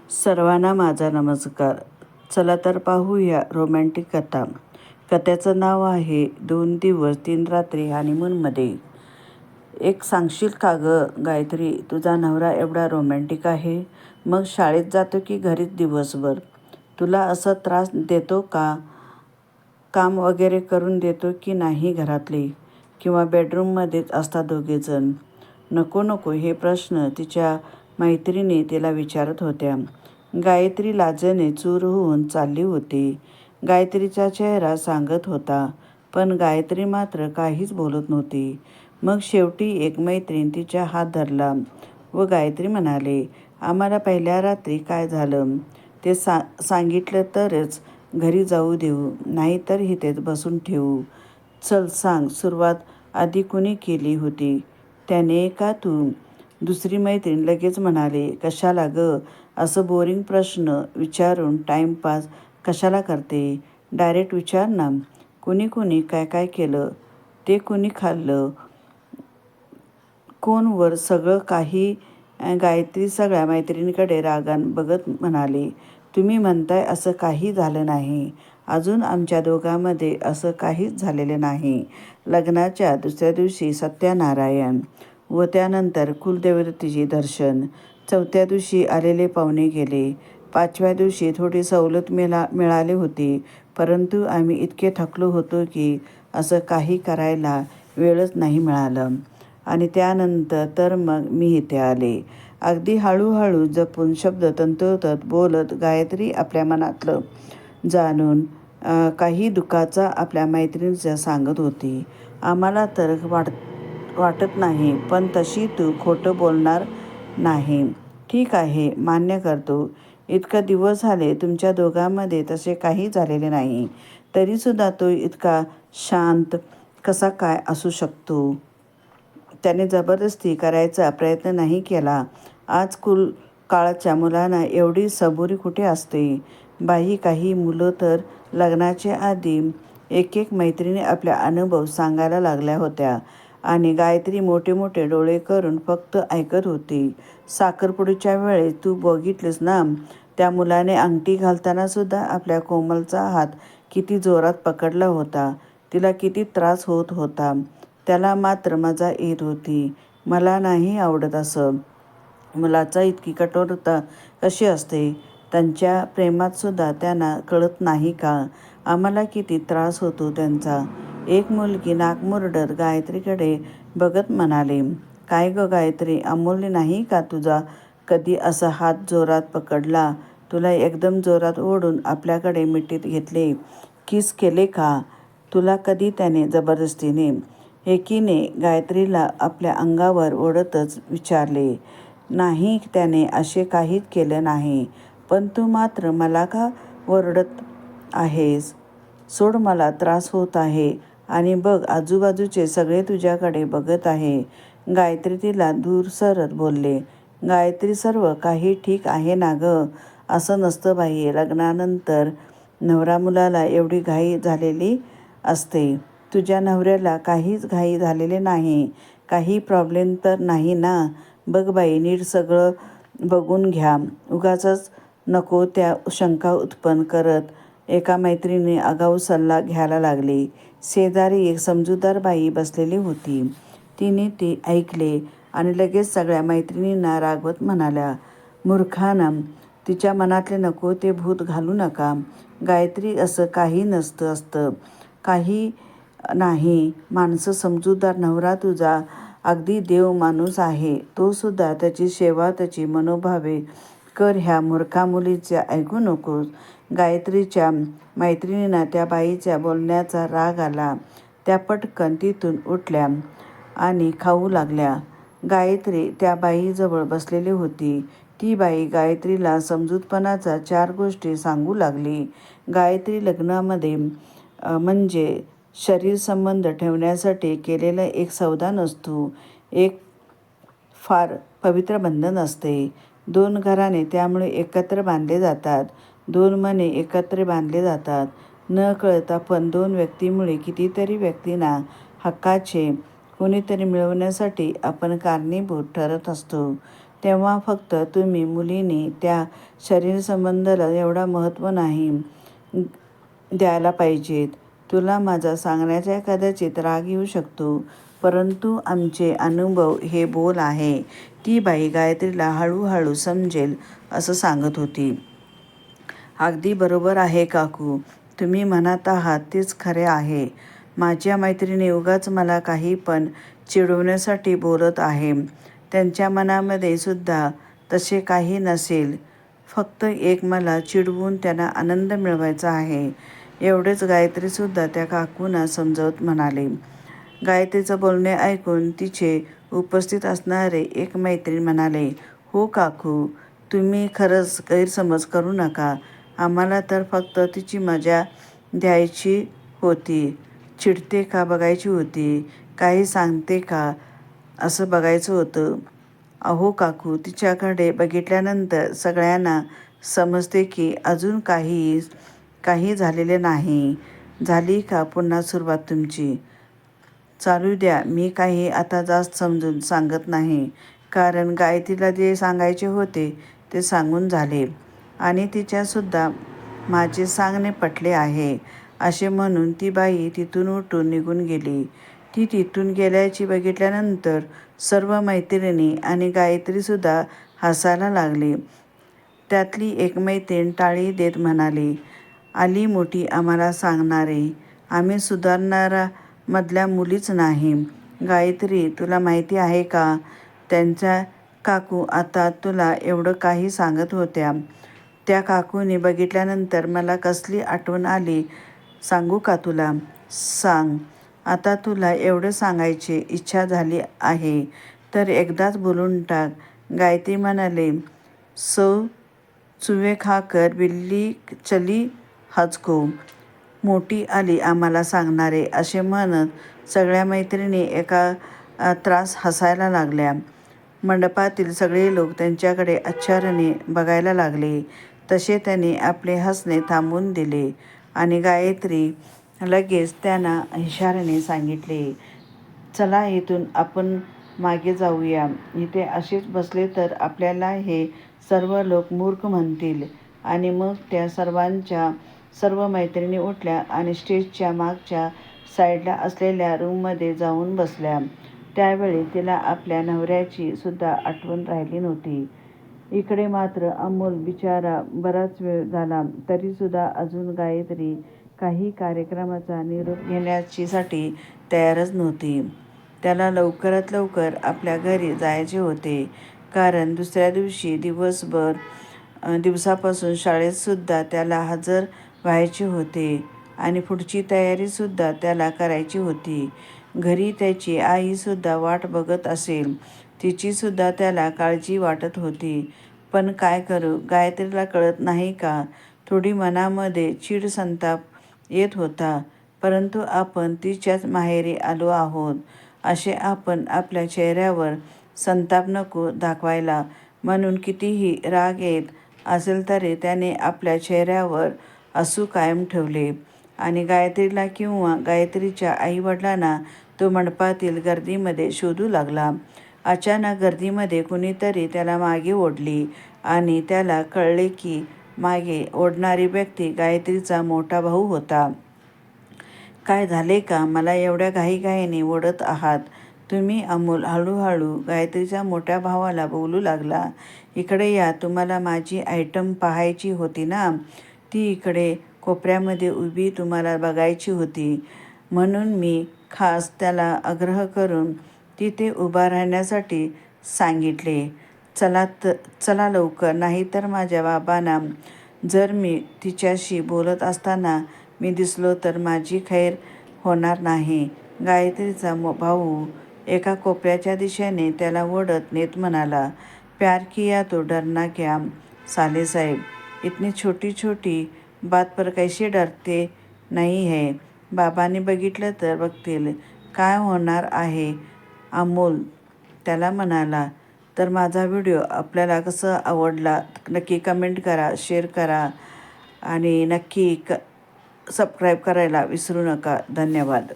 सर्वांना माझा नमस्कार. चला तर पाहूया रोमॅन्टिक कथा. कथेचं नाव आहे 2 दिवस 3 रात्री हनीमूनमध्ये. एक सांगशील का गं गायत्री, तुझा नवरा एवढा रोमॅन्टिक आहे, मग शाळेत जातो की घरीच दिवसभर? तुला असं त्रास देतो का? काम वगैरे करून देतो की नाही घरातले? किंवा बेडरूममध्येच असतात दोघेजण? नको नको हे प्रश्न तिच्या मैत्रिणी तिला विचारत होत्या. गायत्री लाजेने चूर होऊन चालली होती. गायत्रीचा चेहरा सांगत होता, पण गायत्री मात्र काहीच बोलत नव्हती. मग शेवटी एक मैत्रीण तिचा हात धरला व गायत्री म्हणाले, आम्हाला पहिल्या रात्री काय झालं ते सांगितलं तरच घरी जाऊ देऊ, नाहीतर इथेच बसून ठेवू. चल सांग, सुरुवात आधी कुणी केली होती, त्याने का तू? दुसरी मैत्रीण लगेच म्हणाले, कशाला गं असं बोरिंग प्रश्न विचारून टाईमपास कशाला करते? डायरेक्ट विचार ना. कुणी कुणी काय काय केलं, ते कुणी खाल्लं, कोण वर सगळं काही? गायत्री सगळ्या मैत्रिणींकडे रागान बघत म्हणाली, तुम्ही म्हणताय असं काही झालं नाही. अजून आमच्या दोघांमध्ये असं काहीच झालेलं नाही. लग्नाच्या दुसऱ्या दिवशी सत्यनारायण व त्यानंतर कुलदेवतेचे दर्शन. 4थ्या दिवशी आलेले पाहुणे गेले. 5व्या दिवशी थोडी सवलत मिळाली होती, परंतु आम्ही इतके थकलो होतो की असं काही करायला वेळच नाही मिळालं. आणि त्यानंतर तर मग मी इथे आले. अगदी हळूहळू जपून शब्द तंतोतंत बोलत गायत्री आपल्या मनातलं जाणून काही दुःखाचा आपल्या मैत्रिणीचं सांगत होती. आम्हाला तर वाटत नाही, पण तशी तू खोटं बोलणार नाही. ठीक आहे, मान्य करतो. इतका दिवस झाले तुमच्या दोघांमध्ये तसे काही झालेले नाही, तरीसुद्धा तो इतका शांत कसा काय असू शकतो? त्याने जबरदस्ती करायचा प्रयत्न नाही केला. आजकाल काळच्या मुलांना एवढी सबुरी कुठे असते? बाई, काही मुलं तर लग्नाच्या आधी एक एक मैत्रिणी आपल्या अनुभव सांगायला लागल्या होत्या आणि गायत्री मोठे मोठे डोळे करून फक्त ऐकत होती. साखरपुड्याच्या वेळेस तू बघितलीस ना, त्या मुलाने अंगठी घालताना सुद्धा आपल्या कोमलचा हात किती जोरात पकडला होता. तिला किती त्रास होत होता. त्याला मात्र मजा येत होती. मला नाही आवडत असं. मुलाचा इतकी कठोरता कशी असते? त्यांच्या प्रेमात सुद्धा त्यांना कळत नाही का? आम्हाला किती त्रास होतो त्यांचा. एक मुलगी नाक मुरडत गायत्रीकडे बघत म्हणाली, काय गं गायत्री, अमोलने नाही का तुझा कधी असा हात जोरात पकडला? तुला एकदम जोरात ओढून आपल्याकडे मिठीत घेतले, किस केले का तुला कधी त्याने जबरदस्तीने? एकीने गायत्रीला आपल्या अंगावर ओढतच विचारले. नाही, त्याने असे काहीच केलं नाही. पण तू मात्र मला का ओरडत आहेस? सोड, मला त्रास होत आहे. आणि बघ, आजूबाजूचे सगळे तुझ्याकडे बघत आहे. गायत्री तिला दूर सरत बोलले. गायत्री, सर्व काही ठीक आहे ना गं? असं नसतं बाई, लग्नानंतर नवरा मुलाला एवढी घाई झालेली असते. तुझ्या नवऱ्याला काहीच घाई झालेले नाही. काही प्रॉब्लेम तर नाही ना? बघ बाई, नीट सगळं बघून घ्या. उगाचच नको त्या शंका उत्पन्न करत एका मैत्रिणीने आगाऊ सल्ला घ्यायला लागली. शेजारी एक समजूतदार बाई बसलेली होती. तिने ते ऐकले आणि लगेच सगळ्या मैत्रिणींना रागवत म्हणाल्या, मूर्खांनो, तिच्या मनातले नको ते भूत घालू नका. गायत्री, असं काही असतं. काही नाही. माणसं समजूतदार नवरा तुझा अगदी देव माणूस आहे. तो सुद्धा त्याची सेवा, त्याची मनोभावे कर. ह्या मूर्खा मुलीचे ऐकू नकोस. गायत्रीच्या मैत्रिणींना त्या बाईच्या बोलण्याचा राग आला. त्या पटकन तिथून उठल्या आणि खाऊ लागल्या. गायत्री त्या बाईजवळ बसलेली होती. ती बाई गायत्रीला समजूतपणाच्या 4 गोष्टी सांगू लागली. गायत्री, लग्नामध्ये म्हणजे शरीरसंबंध ठेवण्यासाठी केलेला एक सौदा नसतो. एक फार पवित्र बंधन असते. 2 घराणे त्यामुळे एकत्र बांधले जातात. 2 मने एकत्र बांधले जातात. न कळत आपण 2 व्यक्तींमुळे कितीतरी व्यक्तींना हक्काचे कोणीतरी मिळवण्यासाठी आपण कारणीभूत ठरत असतो. तेव्हा फक्त तुम्ही मुलीने त्या शरीरसंबंधाला एवढा महत्त्व नाही द्यायला पाहिजेत. तुला माझा सांगण्याचा कदाचित राग येऊ शकतो, परंतु आमचे अनुभव हे बोल आहे. ती बाई गायत्रीला हळूहळू समजेल असं सांगत होती. अगदी बरोबर आहे काकू. तुम्ही म्हणत आहात तेच खरे आहे. माझ्या मैत्रिणी उगाच मला काही पण चिडवण्यासाठी बोलत आहे. त्यांच्या मनामध्ये सुद्धा तसे काही नसेल. फक्त एक मला चिडवून त्यांना आनंद मिळवायचा आहे. एवढेच गायत्रीसुद्धा त्या काकूंना समजावत म्हणाली. गायत्रीचं बोलणे ऐकून तिचे उपस्थित असणारे एक मैत्रीण म्हणाले, हो काकू, तुम्ही खरंच गैरसमज करू नका. आम्हाला तर फक्त तिची मजा द्यायची होती. चिडते का बघायची होती. काही सांगते का असं बघायचं होतं. अहो काकू, तिच्याकडे बघितल्यानंतर सगळ्यांना समजते की अजून काही झालेले नाही. झाली का पुन्हा सुरुवात तुमची? चालू द्या. मी काही आता जास्त समजून सांगत नाही, कारण गायत्रीला जे सांगायचे होते ते सांगून झाले आणि तिच्यासुद्धा माझे सांगणे पटले आहे, असे म्हणून ती बाई तिथून उठून निघून गेली. ती तिथून गेल्याची बघितल्यानंतर सर्व मैत्रिणी आणि गायत्रीसुद्धा हसायला लागली. त्यातली एक मैत्रीण टाळी देत म्हणाली, आली मोठी आम्हाला सांगणारी. आम्ही सुधारणाऱ्यामधल्या मुलीच नाही. गायत्री, तुला माहिती आहे का, त्यांच्या काकू आता तुला एवढं काही सांगत होत्या. त्या काकूने बघितल्यानंतर मला कसली आठवण आली सांगू का तुला? सांग. आता तुला एवढं सांगायची इच्छा झाली आहे तर एकदाच बोलून टाक. गायत्री म्हणाले, सौ चुवे खाकर बिल्ली चली हजको. मोठी आली आम्हाला सांगणारे, असे म्हणत सगळ्या मैत्रिणी एका त्रास हसायला लागल्या. मंडपातील सगळे लोक त्यांच्याकडे आश्चर्याने बघायला लागले. तसे त्यांनी आपले हसणे थांबवून दिले आणि गायत्री लगेच त्यांना इशाऱ्याने सांगितले, चला इथून आपण मागे जाऊया. इथे असेच बसले तर आपल्याला हे सर्व लोक मूर्ख म्हणतील. आणि मग त्या सर्व मैत्रिणी उठल्या आणि स्टेजच्या मागच्या साईडला असलेल्या रूममध्ये जाऊन बसल्या. त्यावेळी तिला आपल्या नवऱ्याची सुद्धा आठवण राहिली नव्हती. इकडे मात्र अमोल बिचारा बराच वेळ झाला तरीसुद्धा अजून गायत्री काही कार्यक्रमाचा निरोप घेण्यासाठी तयारच नव्हती. त्याला लवकरात लवकर आपल्या घरी जायचे होते, कारण दुसऱ्या दिवशी दिवसापासून शाळेतसुद्धा त्याला हजर व्हायचे होते आणि पुढची तयारीसुद्धा त्याला करायची होती. घरी त्याची आईसुद्धा वाट बघत असेल, तिचीसुद्धा त्याला काळजी वाटत होती. पण काय करू, गायत्रीला कळत नाही का, थोडी मनामध्ये चीड संताप येत होता. परंतु आपण तिच्याच माहेरी आलो आहोत, असे आपण आपल्या चेहऱ्यावर संताप नको दाखवायला, म्हणून कितीही राग येत असेल तरी त्याने आपल्या चेहऱ्यावर हसू कायम ठेवले आणि गायत्रीला किंवा गायत्रीच्या आईवडिलांना तो मंडपातील गर्दीमध्ये शोधू लागला. अचानक गर्दीमध्ये कुणीतरी त्याला मागे ओढली आणि त्याला कळले की मागे ओढणारी व्यक्ती गायत्रीचा मोठा भाऊ होता. काय झाले का, मला एवढ्या घाईघाईने ओढत आहात तुम्ही? अमोल हळूहळू गायत्रीच्या मोठ्या भावाला बोलू लागला. इकडे या, तुम्हाला माझी आयटम पाहायची होती ना, ती इकडे कोपऱ्यामध्ये उभी तुम्हाला बघायची होती, म्हणून मी खास त्याला आग्रह करून तिथे उभा राहण्यासाठी सांगितले. चला लवकर, नाहीतर माझ्या बाबांना जर मी तिच्याशी बोलत असताना मी दिसलो तर माझी खैर होणार नाही. गायत्रीचा भाऊ एका कोपऱ्याच्या दिशेने त्याला ओढत नेत म्हणाला, प्यार किया तो डरना क्या साले साहेब, इतनी छोटी छोटी बात पर कैसे डरते नाही है. बाबांनी बघितलं तर बघतील, काय होणार आहे. अमोल त्याला म्हणाला. तर माझा व्हिडिओ आपल्याला कसा आवडला नक्की कमेंट करा, शेअर करा आणि नक्की सबस्क्राईब करायला विसरू नका. धन्यवाद.